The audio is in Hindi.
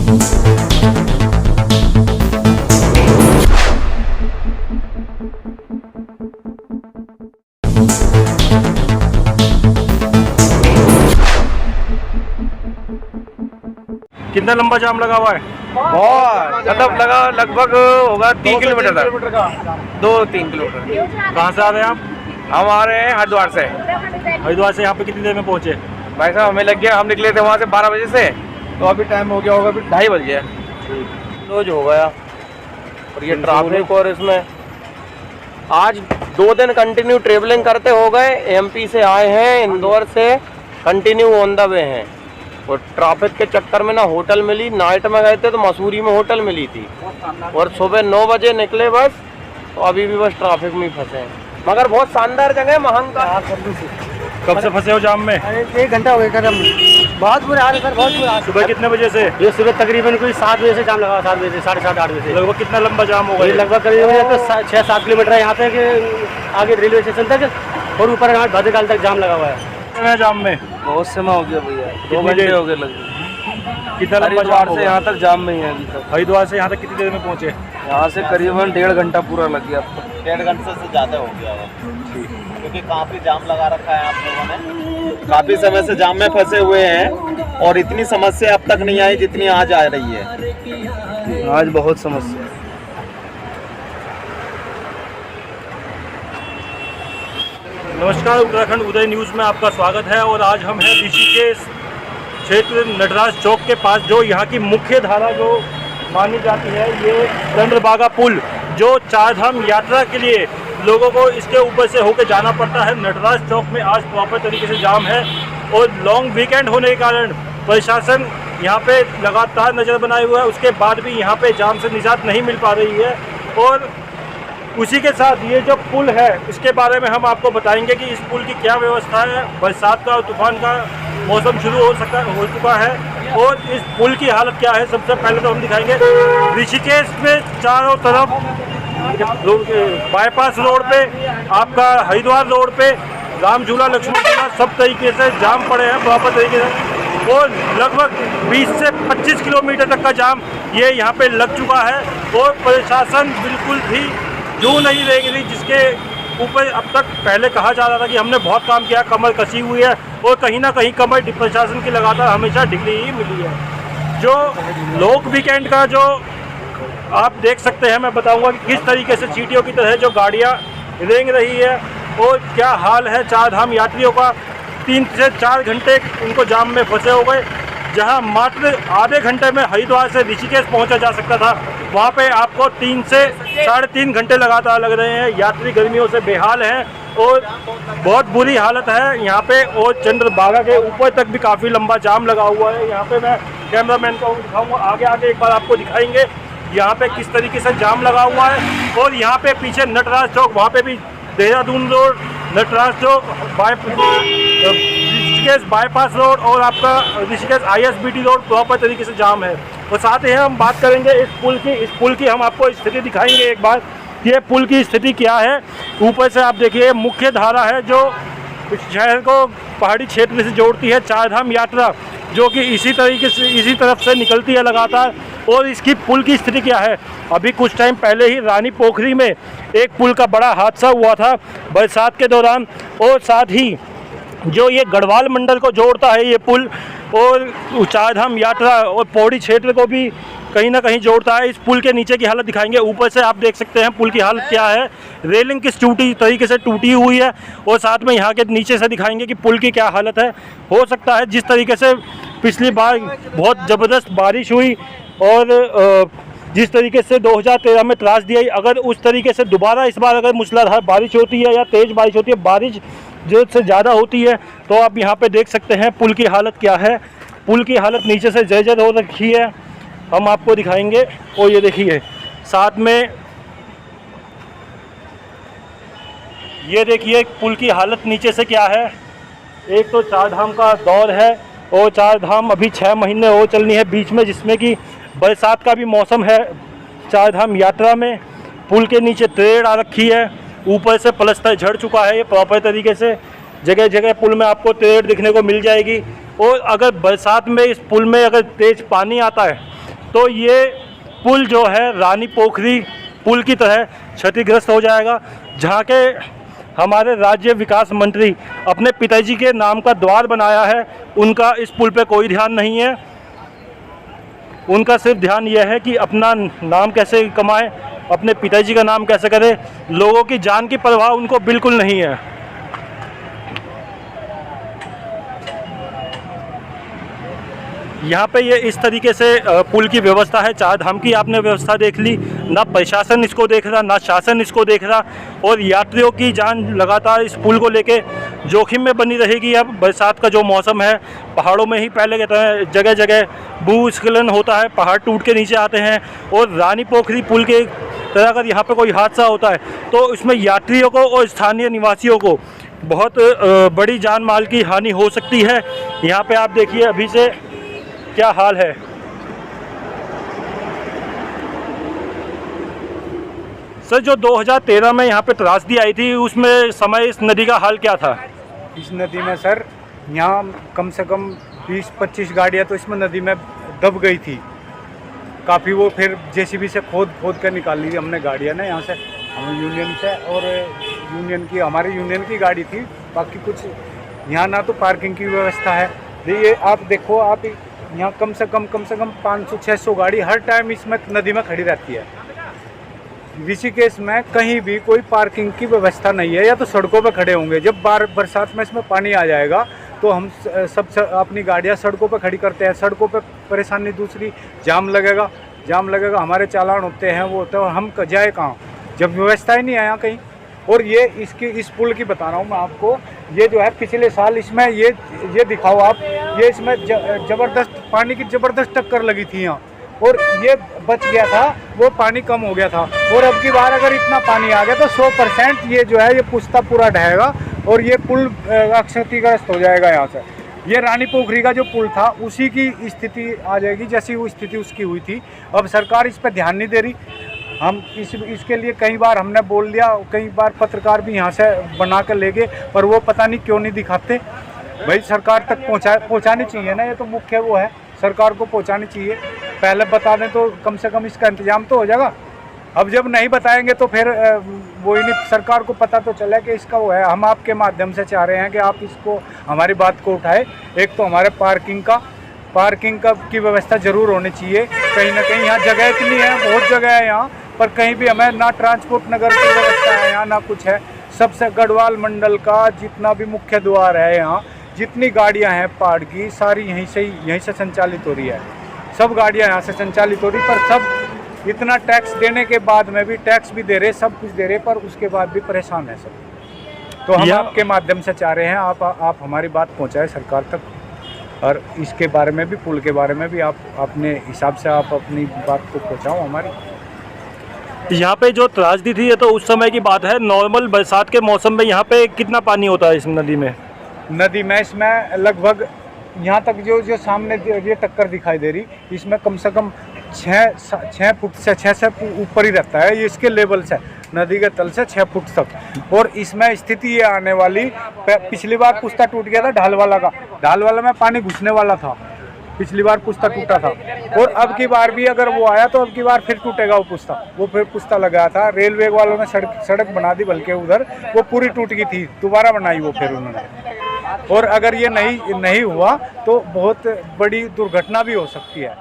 कितना लंबा जाम लगा हुआ है? बहुत मतलब लगा लगभग होगा 3 किलोमीटर का 2-3 किलोमीटर। कहाँ से आ रहे हैं आप? हम आ रहे हैं हरिद्वार से। हरिद्वार से यहाँ पे कितनी देर में पहुँचे? भाई साहब हमें लग गया, हम निकले थे वहाँ से 12 बजे से, तो अभी टाइम हो गया होगा अभी 2:30 बज गया। रोज हो गया और ये ट्रैफिक, और इसमें आज 2 दिन कंटिन्यू ट्रेवलिंग करते हो गए। एमपी से आए हैं, इंदौर से कंटिन्यू ऑन द वे हैं, और ट्रैफिक के चक्कर में ना होटल मिली। नाइट में गए थे तो मसूरी में होटल मिली थी, और सुबह 9 बजे निकले बस, तो अभी भी बस ट्रैफिक में ही फंसे हैं। मगर बहुत शानदार जगह है, महंगा। कब से फंसे हो जाम में? 1 घंटा हो गया कदम। बहुत बुरा हाल है सर, बहुत बुरा हाल। सुबह कितने बजे से? ये सुबह तकरीबन कोई 7 बजे से जाम लगा, 7 बजे से 7:30 8 बजे से। लगभग कितना लंबा जाम होगा? ये लगभग करीब तो 6-7 किलोमीटर है यहाँ पे आगे रेलवे स्टेशन तक, और ऊपर यहाँ भद्रकाल तक जाम लगा हुआ है। जाम में बहुत समय हो गया भैया, 2 घंटे हो गए लगभग। कितना लंबा हरिद्वार जाम से यहाँ तक जाम में ही है अभी तक। हरिद्वार से यहाँ तक कितनी देर में पहुँचे? यहाँ से करीबन 1.5 घंटा पूरा लग गया। 1.5 घंटे से ज़्यादा हो गया क्योंकि काफ़ी जाम लगा रखा है आप लोगों ने। काफ़ी समय से जाम में फंसे हुए हैं, और इतनी समस्या अब तक नहीं आई जितनी आज आ रही है। आज बहुत समस्या है। नमस्कार, उत्तराखंड उदय न्यूज़ में आपका स्वागत है। और आज हम हैं ऋषिकेश क्षेत्र नटराज चौक के पास, जो यहाँ की मुख्य धारा जो मानी जाती है, ये चंद्रभागा पुल, जो चारधाम यात्रा के लिए लोगों को इसके ऊपर से होकर जाना पड़ता है। नटराज चौक में आज प्रॉपर तरीके से जाम है, और लॉन्ग वीकेंड होने के कारण प्रशासन यहाँ पे लगातार नज़र बनाए हुआ है। उसके बाद भी यहाँ पे जाम से निजात नहीं मिल पा रही है। और उसी के साथ ये जो पुल है, इसके बारे में हम आपको बताएंगे कि इस पुल की क्या व्यवस्था है। बरसात का और तूफान का मौसम शुरू हो चुका है, और इस पुल की हालत क्या है सबसे पहले तो हम दिखाएंगे। ऋषिकेश में चारों तरफ बाईपास रोड पे, आपका हरिद्वार रोड पे, राम झूला, लक्ष्मण झूला, सब तरीके से जाम पड़े हैं प्रॉपर तरीके से, और लगभग 20 से 25 किलोमीटर तक का जाम ये यहाँ पे लग चुका है। और प्रशासन बिल्कुल भी जो नहीं रहेगी, जिसके ऊपर अब तक पहले कहा जा रहा था कि हमने बहुत काम किया, कमर कसी हुई है, और कहीं ना कहीं कमर प्रशासन की लगातार हमेशा ढिली ही मिली है। जो लोक वीकेंड का जो आप देख सकते हैं, मैं बताऊंगा कि किस तरीके से चींटियों की तरह जो गाड़ियां रेंग रही है, और क्या हाल है चारधाम यात्रियों का। 3 से 4 घंटे उनको जाम में फंसे हो गए। जहां मात्र आधे घंटे में हरिद्वार से ऋषिकेश पहुंचा जा सकता था, वहां पे आपको 3 से 3.5 घंटे लगातार लग रहे हैं। यात्री गर्मियों से बेहाल हैं, और बहुत बुरी हालत है यहाँ पे। और चंद्रभागा के ऊपर तक भी काफ़ी लंबा जाम लगा हुआ है। यहाँ पे मैं कैमरामैन को दिखाऊंगा, आगे एक बार आपको दिखाएंगे यहाँ पे किस तरीके से जाम लगा हुआ है। और यहाँ पे पीछे नटराज चौक, वहाँ पे भी देहरादून रोड, नटराज चौक, ऋषिकेश बाईपास रोड, और आपका ऋषिकेश ISBT रोड प्रॉपर तरीके से जाम है। और साथ ही हम बात करेंगे इस पुल की हम आपको स्थिति दिखाएंगे एक बार, ये पुल की स्थिति क्या है। ऊपर से आप देखिए, मुख्य धारा है जो इस शहर को पहाड़ी क्षेत्र से जोड़ती है, चारधाम यात्रा, जो कि इसी तरीके से इसी तरफ से निकलती है लगातार। और इसकी पुल की स्थिति क्या है, अभी कुछ टाइम पहले ही रानी पोखरी में एक पुल का बड़ा हादसा हुआ था बरसात के दौरान। और साथ ही जो ये गढ़वाल मंडल को जोड़ता है ये पुल, और चारधाम यात्रा और पौड़ी क्षेत्र को भी कहीं ना कहीं जोड़ता है। इस पुल के नीचे की हालत दिखाएंगे। ऊपर से आप देख सकते हैं पुल की हालत क्या है, रेलिंग किस तरीके से टूटी हुई है, और साथ में यहाँ के नीचे से दिखाएंगे कि पुल की क्या हालत है। हो सकता है जिस तरीके से पिछली बार बहुत ज़बरदस्त बारिश हुई, और जिस तरीके से 2013 में त्रासदी आई, अगर उस तरीके से दोबारा इस बार अगर मूसलाधार बारिश होती है या तेज़ बारिश होती है, बारिश ज़रूरत से ज़्यादा होती है, तो आप यहाँ पे देख सकते हैं पुल की हालत क्या है। पुल की हालत नीचे से जर्जर हो रखी है, हम आपको दिखाएंगे। और ये देखिए, साथ में ये देखिए पुल की हालत नीचे से क्या है। एक तो चारधाम का दौर है, और चारधाम अभी 6 महीने हो चलनी है बीच में, जिसमें कि बरसात का भी मौसम है। चारधाम यात्रा में पुल के नीचे ट्रेड आ रखी है, ऊपर से प्लस्तर झड़ चुका है ये प्रॉपर तरीके से। जगह जगह पुल में आपको ट्रेड दिखने को मिल जाएगी। और अगर बरसात में इस पुल में अगर तेज़ पानी आता है, तो ये पुल जो है रानी पोखरी पुल की तरह क्षतिग्रस्त हो जाएगा, जहाँ के हमारे राज्य विकास मंत्री अपने पिताजी के नाम का द्वार बनाया है, उनका इस पुल पे कोई ध्यान नहीं है। उनका सिर्फ ध्यान यह है कि अपना नाम कैसे कमाएं, अपने पिताजी का नाम कैसे करें, लोगों की जान की परवाह उनको बिल्कुल नहीं है। यहाँ पे ये इस तरीके से पुल की व्यवस्था है। चार धाम की आपने व्यवस्था देख ली, ना प्रशासन इसको देख रहा, ना शासन इसको देख रहा, और यात्रियों की जान लगातार इस पुल को लेके जोखिम में बनी रहेगी। अब बरसात का जो मौसम है, पहाड़ों में ही पहले कहते हैं जगह जगह भूस्खलन होता है, पहाड़ टूट के नीचे आते हैं, और रानी पोखरी पुल के तरह अगर यहाँ पे कोई हादसा होता है तो इसमें यात्रियों को और स्थानीय निवासियों को बहुत बड़ी जान माल की हानि हो सकती है। यहाँ पे आप देखिए अभी से क्या हाल है। सर, जो 2013 में यहाँ पे त्रासदी आई थी, उसमें समय इस नदी का हाल क्या था? इस नदी में सर यहाँ कम से कम 20-25 गाड़ियाँ तो इसमें नदी में दब गई थी काफ़ी। वो फिर जेसीबी से खोद कर निकाल ली हमने गाड़ियाँ ना यहाँ से, हम यूनियन से, और हमारी यूनियन की गाड़ी थी। बाकी कुछ यहाँ ना तो पार्किंग की व्यवस्था है। ये आप देखो, आप यहाँ कम से कम 500-600 गाड़ी हर टाइम इसमें नदी में खड़ी रहती है। ऋषिकेश में कहीं भी कोई पार्किंग की व्यवस्था नहीं है, या तो सड़कों पे खड़े होंगे। जब बरसात में इसमें पानी आ जाएगा तो हम सब अपनी गाड़ियाँ सड़कों पे खड़ी करते हैं। सड़कों पे परेशानी, दूसरी जाम लगेगा, हमारे चालान होते हैं, वो होता है, हम जाए कहाँ जब व्यवस्था ही नहीं है यहाँ कहीं। और ये इस पुल की बता रहा हूँ मैं आपको, ये जो है पिछले साल इसमें ये दिखाओ आप, ये इसमें ज़बरदस्त पानी की ज़बरदस्त टक्कर लगी थी यहाँ, और ये बच गया था, वो पानी कम हो गया था। और अब की बार अगर इतना पानी आ गया तो 100% ये जो है ये पुश्ता पूरा ढहेगा और ये पुल क्षतिग्रस्त हो जाएगा। यहाँ से ये रानी पोखरी का जो पुल था उसी की स्थिति आ जाएगी जैसी वो स्थिति उसकी हुई थी। अब सरकार इस पर ध्यान नहीं दे रही। हम इसके लिए कई बार हमने बोल दिया, कई बार पत्रकार भी यहाँ से बना कर ले गए, पर वो पता नहीं क्यों नहीं दिखाते। भाई सरकार तक पहुँचानी चाहिए ना, ये तो मुख्य वो है, सरकार को पहुँचानी चाहिए। पहले बता दें तो कम से कम इसका इंतजाम तो हो जाएगा। अब जब नहीं बताएंगे तो फिर वो ही नहीं, सरकार को पता तो चला कि इसका वो है। हम आपके माध्यम से चाह रहे हैं कि आप इसको, हमारी बात को उठाए। एक तो हमारे पार्किंग का की व्यवस्था ज़रूर होनी चाहिए। कहीं ना कहीं यहाँ जगह इतनी है, बहुत जगह है यहाँ, पर कहीं भी हमें ना ट्रांसपोर्ट नगर की व्यवस्था है यहाँ, ना कुछ है। सबसे गढ़वाल मंडल का जितना भी मुख्य द्वार है यहाँ, जितनी गाड़ियाँ हैं पहाड़ की, सारी यहीं से संचालित हो रही है। सब गाड़ियाँ यहाँ से संचालित हो रही, पर सब इतना टैक्स देने के बाद में भी, टैक्स भी दे रहे, सब कुछ दे रहे, पर उसके बाद भी परेशान है सब। तो हम आपके माध्यम से चाह रहे हैं आप हमारी बात पहुँचाएं सरकार तक, और इसके बारे में भी, पुल के बारे में भी आप अपने हिसाब से आप अपनी बात को पहुँचाओ हमारी। यहाँ पे जो त्रासदी थी ये तो उस समय की बात है। नॉर्मल बरसात के मौसम में यहाँ पे कितना पानी होता है इस नदी में? इसमें लगभग यहाँ तक जो सामने ये टक्कर दिखाई दे रही, इसमें कम से कम 6 फुट से 6 से ऊपर ही रहता है। ये इसके लेवल से, नदी के तल से 6 फुट तक। और इसमें स्थिति ये आने वाली, पिछली बार पुश्ता टूट गया था ढाल वाला में पानी घुसने वाला था, पिछली बार पुश्ता टूटा था। और अब की बार भी अगर वो आया तो अब की बार फिर टूटेगा वो फिर पुश्ता लगाया था। रेलवे वालों ने सड़क बना दी, बल्कि उधर वो पूरी टूट गई थी, दोबारा बनाई वो फिर उन्होंने। और अगर ये नहीं हुआ तो बहुत बड़ी दुर्घटना भी हो सकती है।